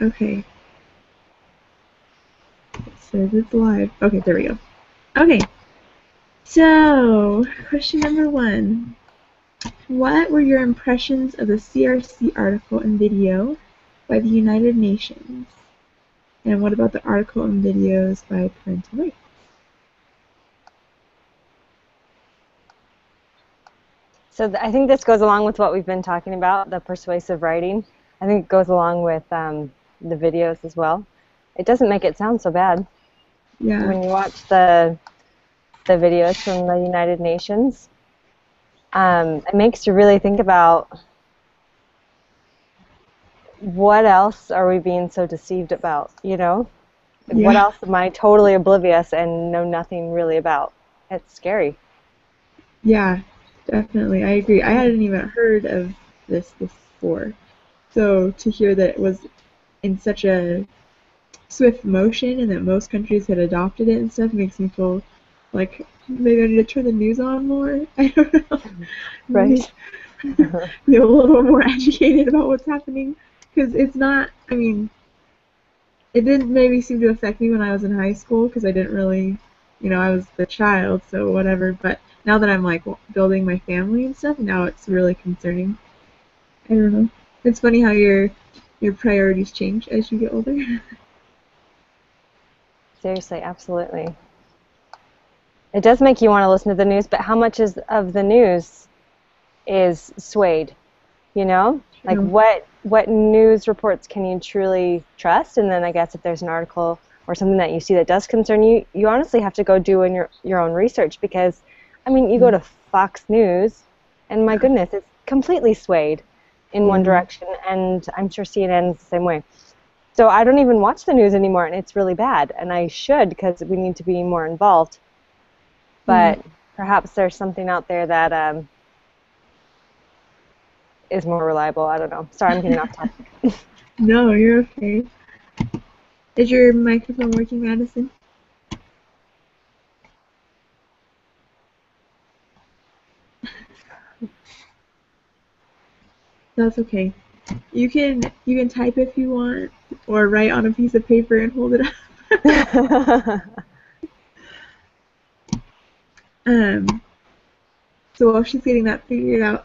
Okay, it says it's live. Okay, there we go. Okay, so question number one. What were your impressions of the CRC article and video by the United Nations? And what about the article and videos by Parental Rights? So I think this goes along with what we've been talking about, the persuasive writing. I think it goes along with the videos as well. It doesn't make it sound so bad Yeah, when you watch the videos from the United Nations. It makes you really think about what else are we being so deceived about, you know? Like, what yeah, else am I totally oblivious and know nothing really about? It's scary. yeah, definitely. I agree. I hadn't even heard of this before. So to hear that it was in such a swift motion and that most countries had adopted it and stuff makes me feel like maybe I need to turn the news on more. I don't know. Maybe Right. be a little more educated about what's happening because it's not. I mean, it didn't maybe seem to affect me when I was in high school because I didn't really, I was the child, so whatever. But now that I'm like building my family and stuff, now it's really concerning. I don't know. It's funny how your priorities change as you get older. Seriously, absolutely. It does make you want to listen to the news, but how much is of the news is swayed, you know? Like True. what news reports can you truly trust? And then I guess if there's an article or something that you see that does concern you, you honestly have to go do in your own research because I mean, you go Yeah. to Fox News and my goodness, it's completely swayed in one Yeah. direction and I'm sure CNN is the same way. So I don't even watch the news anymore and it's really bad and I should because we need to be more involved. Yeah. But perhaps there's something out there that is more reliable. I don't know. Sorry, I'm getting off topic. No, you're okay. Is your microphone working, Madison? That's okay. You can type if you want, or write on a piece of paper and hold it up. um. So while she's getting that figured out,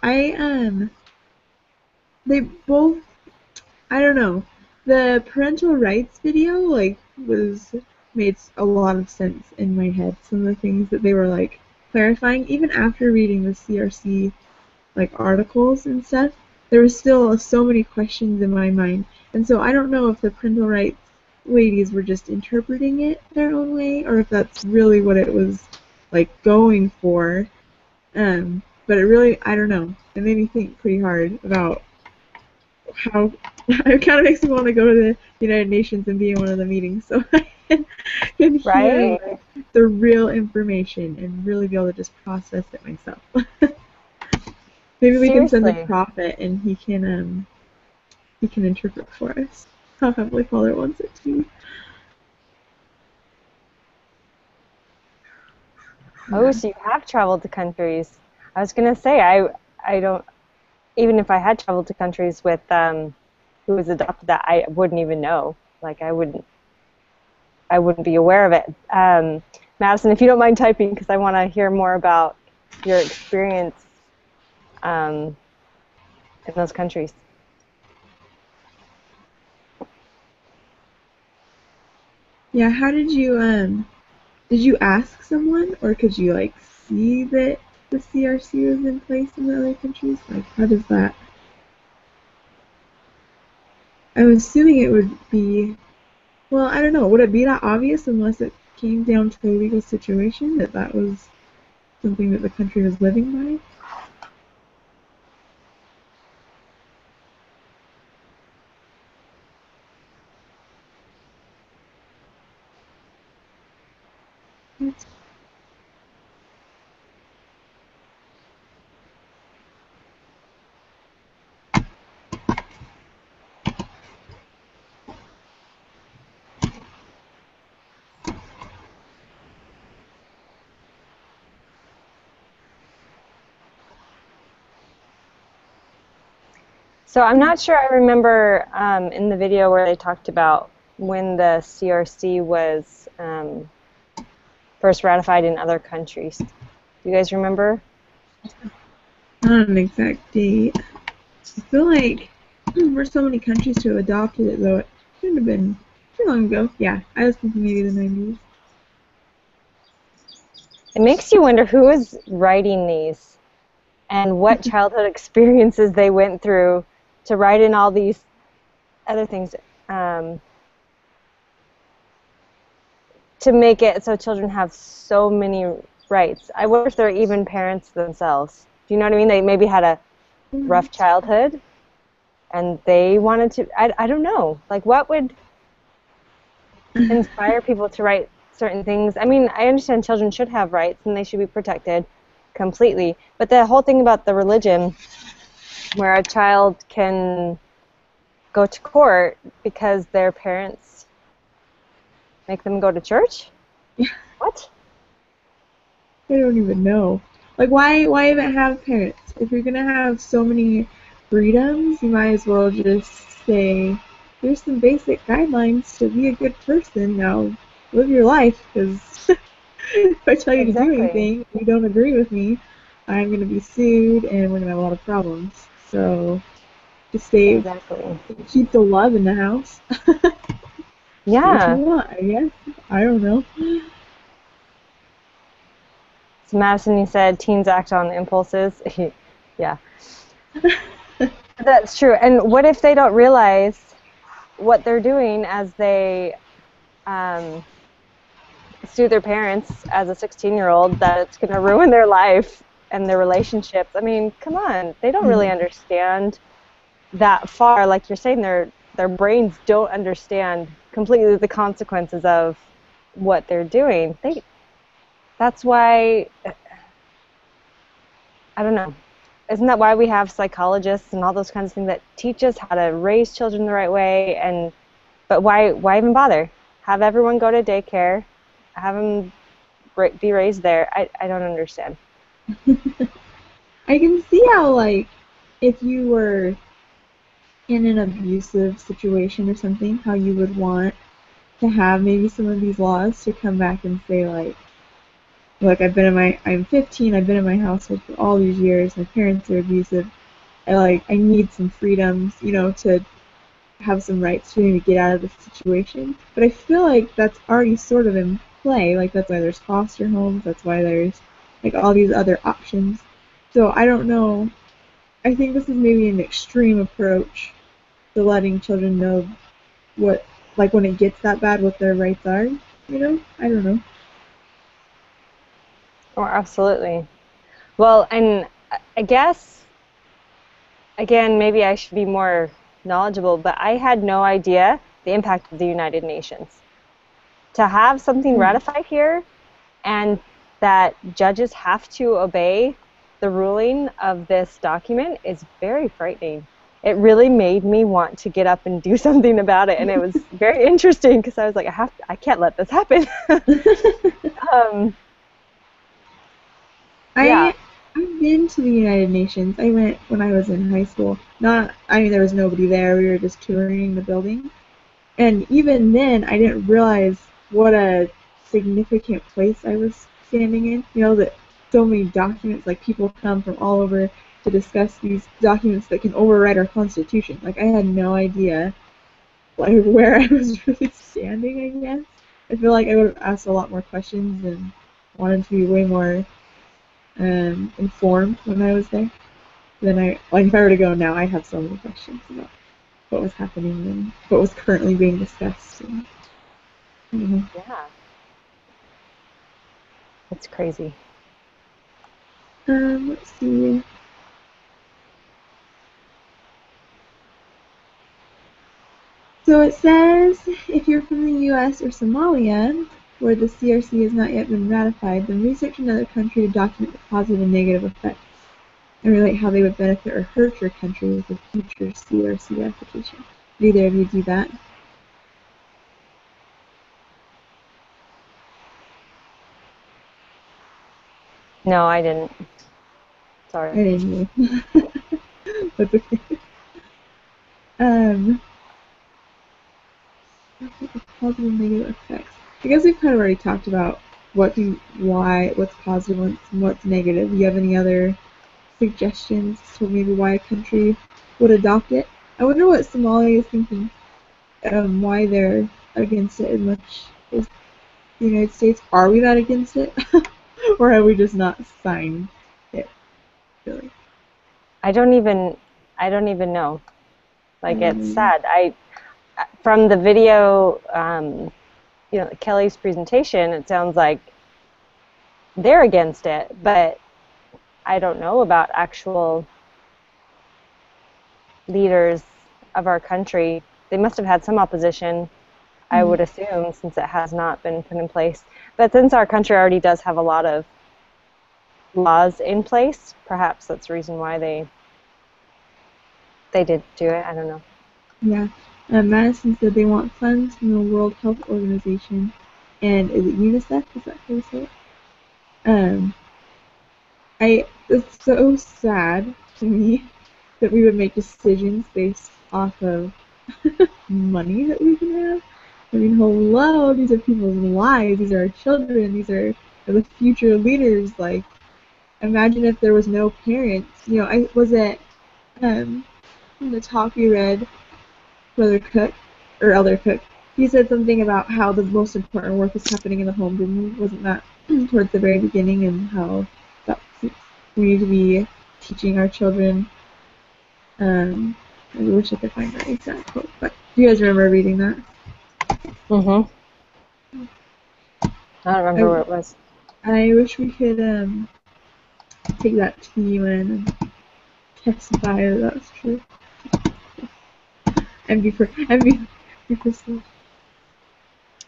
they both, I don't know, the parental rights video was made a lot of sense in my head. Some of the things that they were like clarifying, even after reading the CRC like articles and stuff, there was still so many questions in my mind. And so I don't know if the parental rights ladies were just interpreting it their own way or if that's really what it was like going for. But it really, I don't know. It made me think pretty hard about how it kind of makes me want to go to the United Nations and be in one of the meetings so I can hear Right? like the real information and really be able to just process it myself. Maybe we can send the Seriously. prophet and he can interpret for us how Heavenly Father wants it to be. Oh, Yeah. so you have traveled to countries. I was gonna say I don't even if I had traveled to countries with who was adopted that I wouldn't even know. Like I wouldn't be aware of it. Madison, if you don't mind typing, because I want to hear more about your experience um, in those countries. Yeah, how did you ask someone or could you like see that the CRC was in place in the other countries? Like how does that I'm assuming it would be, well, I don't know. Would it be that obvious unless it came down to a legal situation that that was something that the country was living by? So I'm not sure I remember in the video where they talked about when the CRC was first ratified in other countries. Do you guys remember? Not an exact date. I feel like there's so many countries to have adopted it, though it shouldn't have been too long ago. Yeah, I was thinking maybe the 90s. It makes you wonder who is writing these and what childhood experiences they went through to write in all these other things to make it so children have so many rights. I wonder if they're even parents themselves. Do you know what I mean? They maybe had a rough childhood and they wanted to, I don't know, like what would inspire people to write certain things? I mean, I understand children should have rights and they should be protected completely, but the whole thing about the religion where a child can go to court because their parents make them go to church? Yeah, What? I don't even know. Like, why even have parents? If you're gonna have so many freedoms, you might as well just say, here's some basic guidelines to be a good person. Now, live your life, because if I tell you to do Exactly. anything and you don't agree with me, I'm gonna be sued and we're gonna have a lot of problems. So, just stay, Exactly. keep the love in the house. Do what you Yeah. want, I guess. I don't know. So Madison, you said teens act on impulses. Yeah, that's true. And what if they don't realize what they're doing as they um, sue their parents as a 16-year-old that it's going to ruin their life and their relationships? I mean, come on. They don't really Mhm. understand that far. Like you're saying, their brains don't understand completely the consequences of what they're doing. That's why I don't know. Isn't that why we have psychologists and all those kinds of things that teach us how to raise children the right way? And but why even bother? Have everyone go to daycare, have them be raised there. I don't understand. I can see how, like, if you were in an abusive situation or something, how you would want to have maybe some of these laws to come back and say, like, look, I'm 15, I've been in my household for all these years, my parents are abusive, I need some freedoms, to have some rights to maybe get out of this situation. But I feel like that's already sort of in play. Like, that's why there's foster homes, that's why there's, like, all these other options. So I don't know. I think this is maybe an extreme approach to letting children know what, like, when it gets that bad, what their rights are. I don't know. Oh, absolutely. Well, and I guess again, maybe I should be more knowledgeable, but I had no idea the impact of the United Nations. To have something Mm. ratified here and that judges have to obey the ruling of this document is very frightening. It really made me want to get up and do something about it, and it was very interesting because I was like, I can't let this happen. um, yeah, I I've been to the United Nations. I went when I was in high school. Not, I mean, there was nobody there. We were just touring the building. And even then, I didn't realize what a significant place I was standing in. That so many documents, like, people come from all over to discuss these documents that can override our Constitution. Like, I had no idea, like, where I was really standing, I guess. I feel like I would have asked a lot more questions and wanted to be way more informed when I was there. Then like, if I were to go now, I have so many questions about what was happening and what was currently being discussed. And, I don't know. yeah, it's crazy. Let's see. So it says if you're from the US or Somalia, where the CRC has not yet been ratified, then research another country to document the positive and negative effects and relate how they would benefit or hurt your country with a future CRC ratification. Did either of you do that? No, I didn't. I Sorry. didn't know. That's okay. Positive and negative effects. I guess we've kind of already talked about what's positive and what's negative. Do you have any other suggestions to maybe why a country would adopt it? I wonder what Somalia is thinking, why they're against it as much as the United States. Are we that against it? Or have we just not signed it, really? I don't even know. Like, it's sad. From the video, Kelly's presentation, it sounds like they're against it, but I don't know about actual leaders of our country. They must have had some opposition, I would assume, since it has not been put in place. But since our country already does have a lot of laws in place, perhaps that's the reason why they did do it. I don't know. Yeah. Madison said they want funds from the World Health Organization, and is it UNICEF? Is that how you say it? It's so sad to me that we would make decisions based off of money that we can have. I mean, hello, these are people's lives, these are our children, these are the future leaders. Like, imagine if there was no parents. I was it in the talk we read, Brother Cook, or Elder Cook, he said something about how the most important work is happening in the home, didn't he? Wasn't that towards the very beginning, and how that we need to be teaching our children. I wish I could find that exact quote, but do you guys remember reading that? I don't remember where it was. I wish we could take that to the UN and testify that that's true. And be Crystal.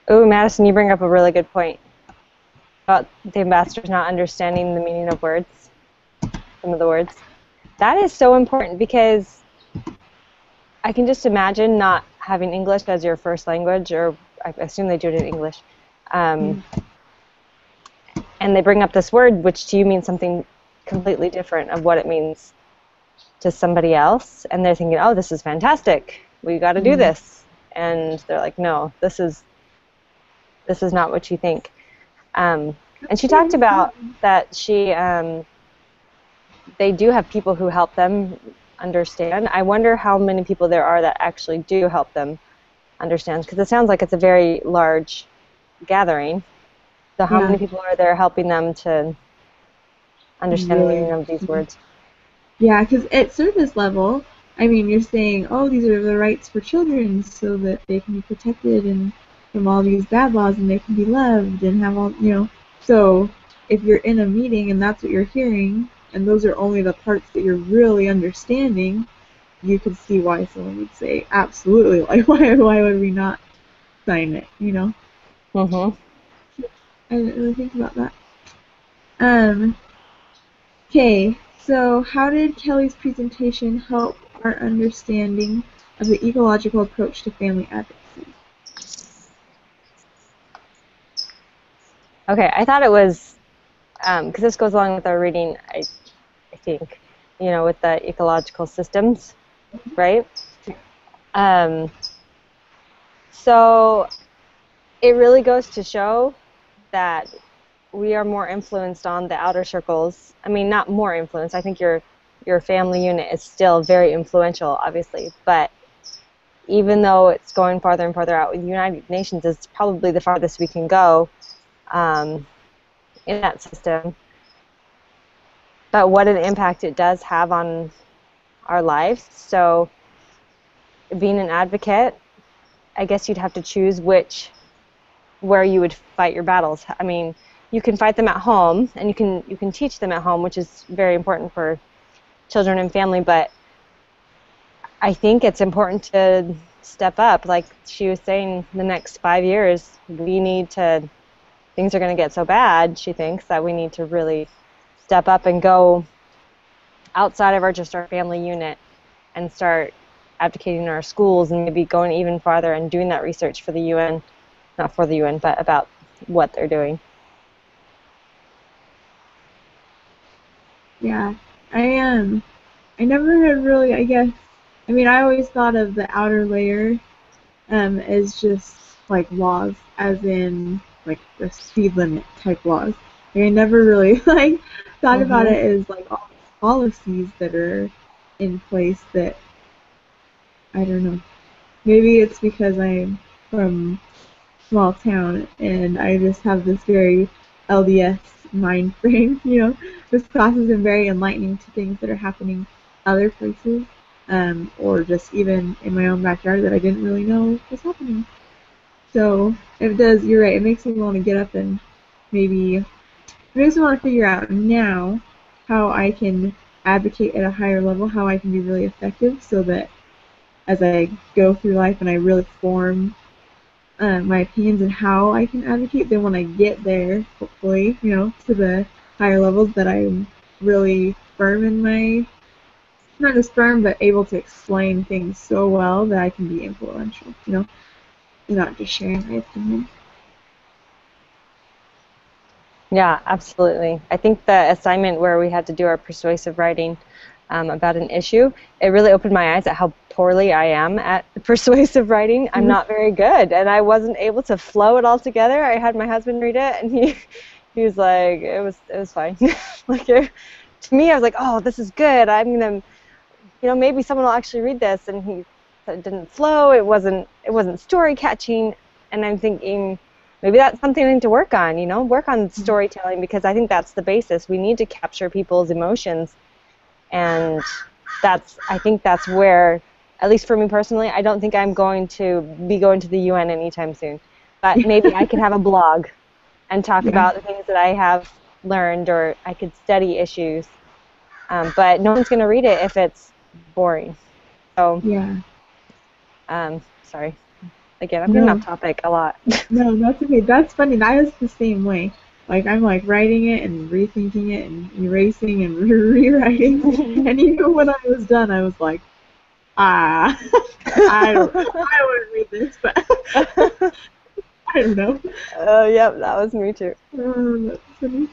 Oh, Madison, you bring up a really good point about the ambassadors not understanding the meaning of words, some of the words. That is so important, because I can just imagine not having English as your first language, or I assume they do it in English, and they bring up this word which to you means something completely different of what it means to somebody else, and they're thinking, oh, this is fantastic, we got to do this, and they're like, no, this is not what you think. And she talked about that they do have people who help them understand. I wonder how many people there are that actually do help them understand, because it sounds like it's a very large gathering. So how many people are there helping them to understand the meaning of these words? Yeah, because at surface level, I mean, you're saying, oh, these are the rights for children so that they can be protected and from all these bad laws, and they can be loved and have all, So if you're in a meeting and that's what you're hearing, and those are only the parts that you're really understanding, you could see why someone would say, absolutely, like, why would we not sign it, I didn't really think about that. Okay, so how did Kelly's presentation help our understanding of the ecological approach to family advocacy? Okay, I thought it was, because this goes along with our reading, I think, with the ecological systems, right? So it really goes to show that we are more influenced on the outer circles. I mean, not more influenced. I think your family unit is still very influential, obviously, but even though it's going farther and farther out, the United Nations is probably the farthest we can go in that system. But what an impact it does have on our lives. So being an advocate, I guess you'd have to choose where you would fight your battles. I mean, you can fight them at home, and you can teach them at home, which is very important for children and family, but I think it's important to step up. Like she was saying, the next 5 years, things are going to get so bad, she thinks, that we need to really step up and go outside of just our family unit and start advocating in our schools, and maybe going even farther and doing that research for the UN, not for the UN, but about what they're doing. Yeah, I never had really, I guess, I mean, I always thought of the outer layer as just like laws, as in like the speed limit type laws. Like, I never really like thought about Mm-hmm. it as like all these policies that are in place that I don't know. Maybe it's because I'm from small town and I just have this very LDS mind frame, This class has been very enlightening to things that are happening other places, or just even in my own backyard that I didn't really know was happening. So it does, you're right, it makes me want to get up and maybe, it makes me want to figure out now how I can advocate at a higher level, how I can be really effective so that as I go through life and I really form my opinions and how I can advocate, then when I get there, hopefully, to the higher levels, that I'm really firm in my, not just firm, but able to explain things so well that I can be influential, not just sharing my opinion. Yeah, absolutely. I think the assignment where we had to do our persuasive writing about an issue, it really opened my eyes at how poorly I am at persuasive writing. I'm not very good, and I wasn't able to flow it all together. I had my husband read it, and he was like, it was fine. Like to me, I was like, oh, this is good. I'm gonna, maybe someone will actually read this. And he said it didn't flow. It wasn't story catching, and I'm thinking, maybe that's something I need to work on, work on storytelling, because I think that's the basis. We need to capture people's emotions. And I think that's where, at least for me personally, I don't think I'm going to be going to the UN anytime soon. But maybe I could have a blog and talk Yeah, about the things that I have learned, or I could study issues. But no one's going to read it if it's boring. So, yeah. sorry. Again, I'm getting off No, topic a lot. no, that's okay. That's funny. That is the same way. Like I'm like writing it and rethinking it and erasing and rewriting. And even when I was done, I was like, ah, I wouldn't read this, but I don't know. Yep, that was me too. That's funny.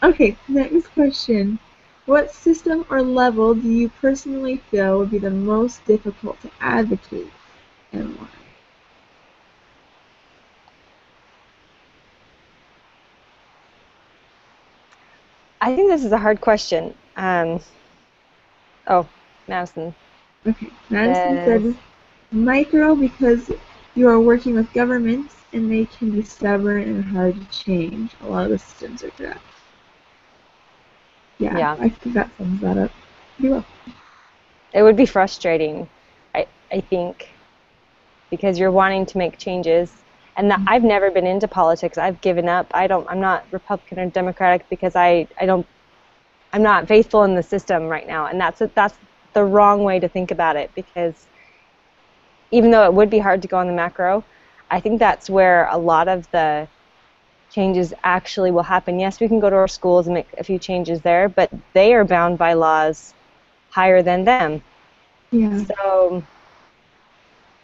Okay, next question. What system or level do you personally feel would be the most difficult to advocate and why? I think this is a hard question. Oh, Madison Okay, Madison says, said micro because you are working with governments and they can be stubborn and hard to change. A lot of the systems are correct. Yeah, yeah, I think that sums that up pretty well. it would be frustrating, I think, because you're wanting to make changes. And that I've never been into politics. I've given up. I'm not Republican or Democratic because I'm not faithful in the system right now. And that's the wrong way to think about it, because even though it would be hard to go on the macro, I think that's where a lot of the changes actually will happen. Yes, we can go to our schools and make a few changes there, but they are bound by laws higher than them. Yeah, So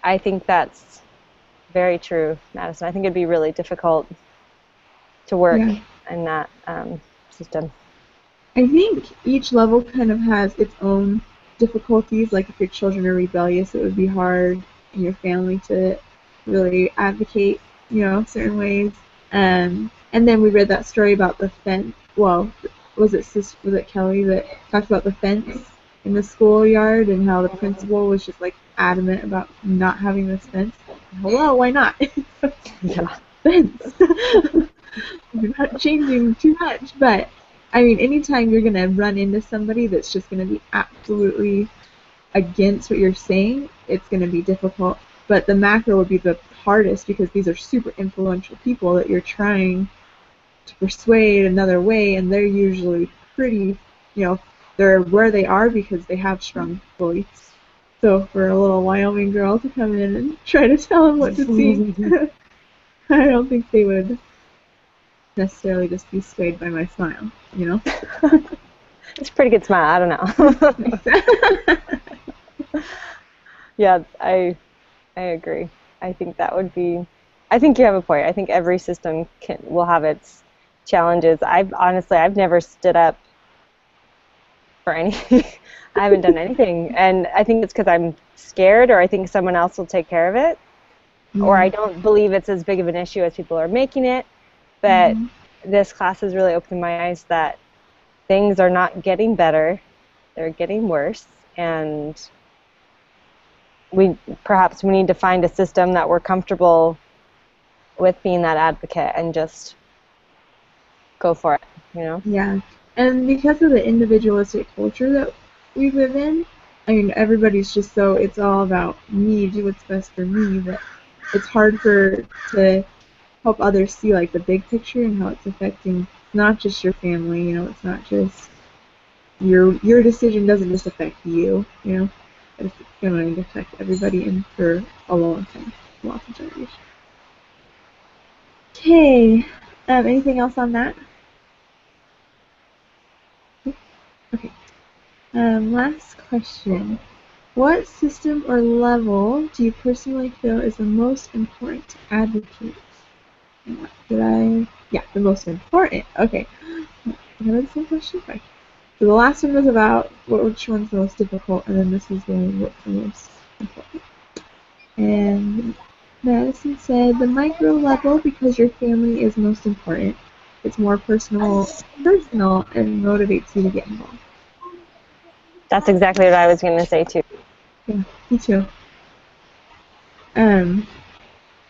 I think that's very true, Madison. I think it'd be really difficult to work yeah. in that system. I think each level kind of has its own difficulties. Like if your children are rebellious, it would be hard in your family to really advocate, certain ways. And then we read that story about the fence. Well, was it Kelly that talked about the fence in the schoolyard and how the principal was just like adamant about not having this fence. Hello, why not? Yeah. Fence. You're not changing too much, but I mean, anytime you're gonna run into somebody that's just gonna be absolutely against what you're saying, it's gonna be difficult. But the macro would be the hardest because these are super influential people that you're trying to persuade another way, and they're usually pretty, they're where they are because they have strong beliefs. So for a little Wyoming girl to come in and try to tell them what to think, I don't think they would necessarily just be swayed by my smile. It's a pretty good smile. I don't know. Yeah, I agree. I think that would be. I think you have a point. I think every system will have its challenges. I've never stood up for anything. I haven't done anything. And I think it's because I'm scared, or I think someone else will take care of it, or Yeah. I don't believe it's as big of an issue as people are making it. But Hmm. this class has really opened my eyes that things are not getting better, they're getting worse. And we perhaps we need to find a system that we're comfortable with being that advocate and just go for it, you know? Yeah. And because of the individualistic culture that we live in, I mean, everybody's just so, it's all about me, do what's best for me, that it's hard to help others see like the big picture and how it's affecting not just your family, it's not just your decision doesn't just affect you, it's going to affect everybody and for a long time, lots of generations. Okay, anything else on that? Okay. Last question. What system or level do you personally feel is the most important to advocate? Did I? Yeah, the most important. Okay. Another the same question? Okay. So the last one was about which one's the most difficult, and then this is the one what's the most important. And Madison said the micro level because your family is most important. It's more personal, and motivates you to get involved. That's exactly what I was going to say too. Yeah, me too. Um,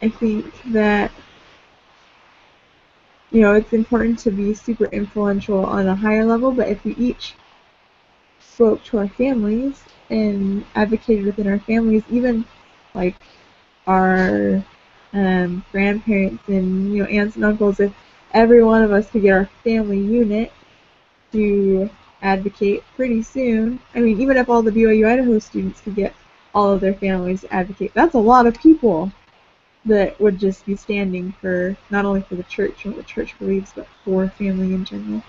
I think that it's important to be super influential on a higher level, but if we each spoke to our families and advocated within our families, even like our grandparents and aunts and uncles, if every one of us could get our family unit to advocate pretty soon. I mean, even if all the BYU Idaho students could get all of their families to advocate, that's a lot of people that would just be standing for not only for the church and what the church believes, but for family in general.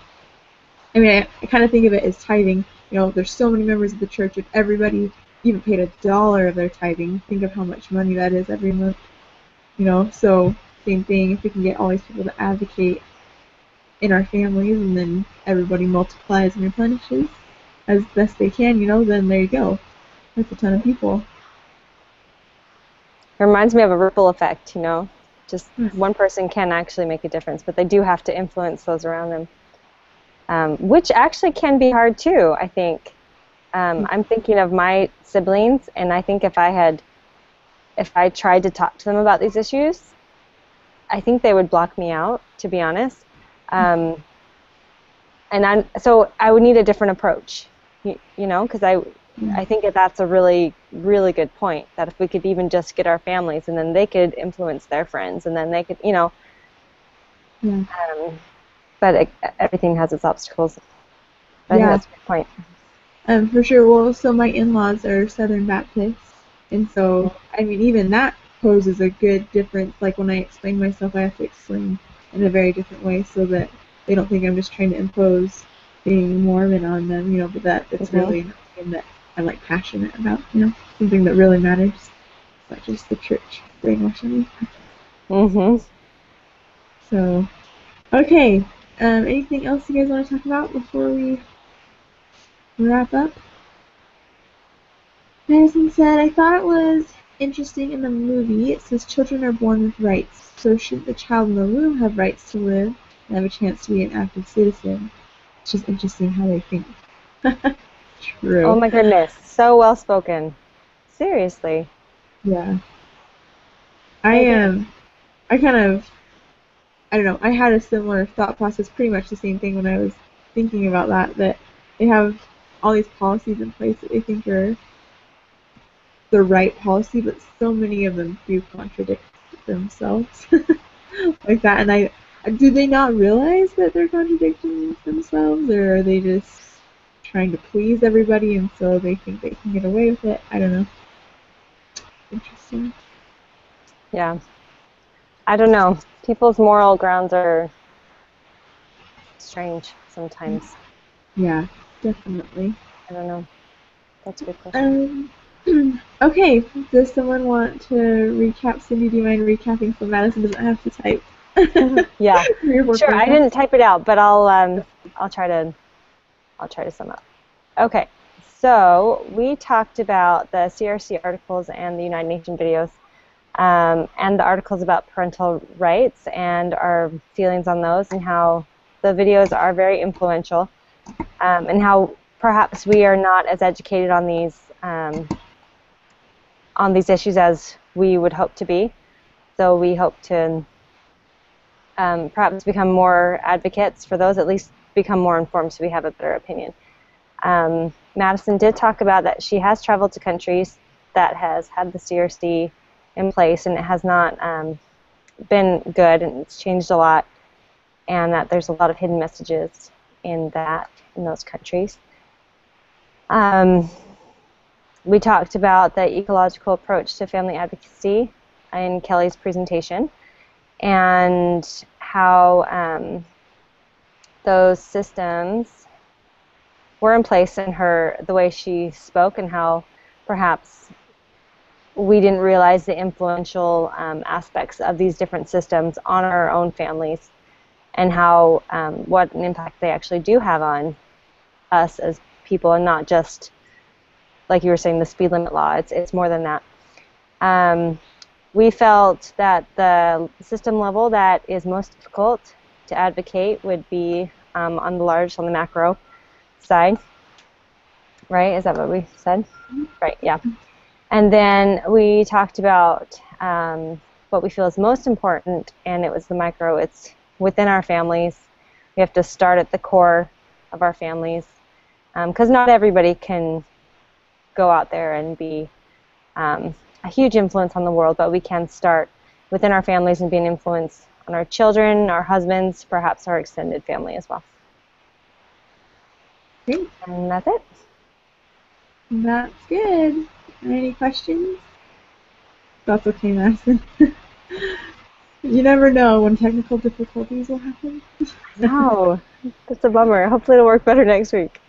I mean, I kind of think of it as tithing. There's so many members of the church. If everybody even paid $1 of their tithing, think of how much money that is every month. So same thing. If we can get all these people to advocate in our families, and then everybody multiplies and replenishes as best they can, then there you go. That's a ton of people. It reminds me of a ripple effect, you know? Just Hmm. one person can actually make a difference, but they do have to influence those around them, which actually can be hard too, I think. I'm thinking of my siblings, and I think if I tried to talk to them about these issues, I think they would block me out, to be honest. Um, so I would need a different approach, because I think that's a really, really good point, that if we could even just get our families, and then they could influence their friends, and then they could, Yeah. but everything has its obstacles. I think Yeah. that's a good point. For sure. Well, so my in-laws are Southern Baptists, and so I mean, even that poses a good difference. Like when I explain myself, I have to explain in a very different way so that they don't think I'm just trying to impose being Mormon on them, but that it's Mm-hmm. really something that I'm like passionate about, something that really matters. It's not just the church brainwashing me. Mm-hmm. So, okay. Anything else you guys want to talk about before we wrap up? Madison said, I thought it was interesting in the movie. It says children are born with rights. So shouldn't the child in the womb have rights to live and have a chance to be an active citizen? It's just interesting how they think. Oh True. my goodness, so well spoken. Seriously, Yeah. I I agree. am. I kind of. I don't know. I had a similar thought process, pretty much the same thing when I was thinking about that. That they have all these policies in place that they think are the right policy, but so many of them do contradict themselves like that. And do they not realize that they're contradicting themselves, or are they just trying to please everybody, and so they think they can get away with it? I don't know. Interesting. Yeah, I don't know. People's moral grounds are strange sometimes. Yeah, definitely. I don't know. That's a good question. Um. Okay. Does someone want to recap? Cindy, do you mind recapping so Madison doesn't have to type Yeah, 3 or 4 sure. I paragraphs? didn't type it out, but I'll try to sum up. Okay, so we talked about the CRC articles and the United Nations videos, and the articles about parental rights and our feelings on those, and how the videos are very influential, and how perhaps we are not as educated on these issues as we would hope to be. So we hope to perhaps become more advocates for those, at least become more informed so we have a better opinion. Madison did talk about that she has traveled to countries that has had the CRC in place, and it has not been good, and it's changed a lot, and that there's a lot of hidden messages in those countries. We talked about the ecological approach to family advocacy in Kelly's presentation, and how those systems were in place in the way she spoke, and how perhaps we didn't realize the influential aspects of these different systems on our own families, and how what an impact they actually do have on us as people, and not just, like you were saying, the speed limit law. It's more than that. We felt that the system level that is most difficult to advocate would be on the macro side, right? Is that what we said? Right, yeah. And then we talked about what we feel is most important, and it was the micro. It's within our families. We have to start at the core of our families, because not everybody can go out there and be a huge influence on the world, but we can start within our families and be an influence on our children, our husbands, perhaps our extended family as well. Great. And that's it. That's good. Any questions? That's okay, Madison. You never know when technical difficulties will happen. No, that's a bummer. Hopefully it'll work better next week.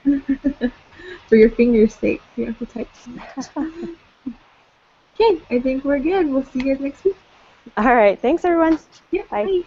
For your finger's sake, you have to type. Okay, I think we're good. We'll see you guys next week. All right. Thanks, everyone. Yeah, Bye. bye.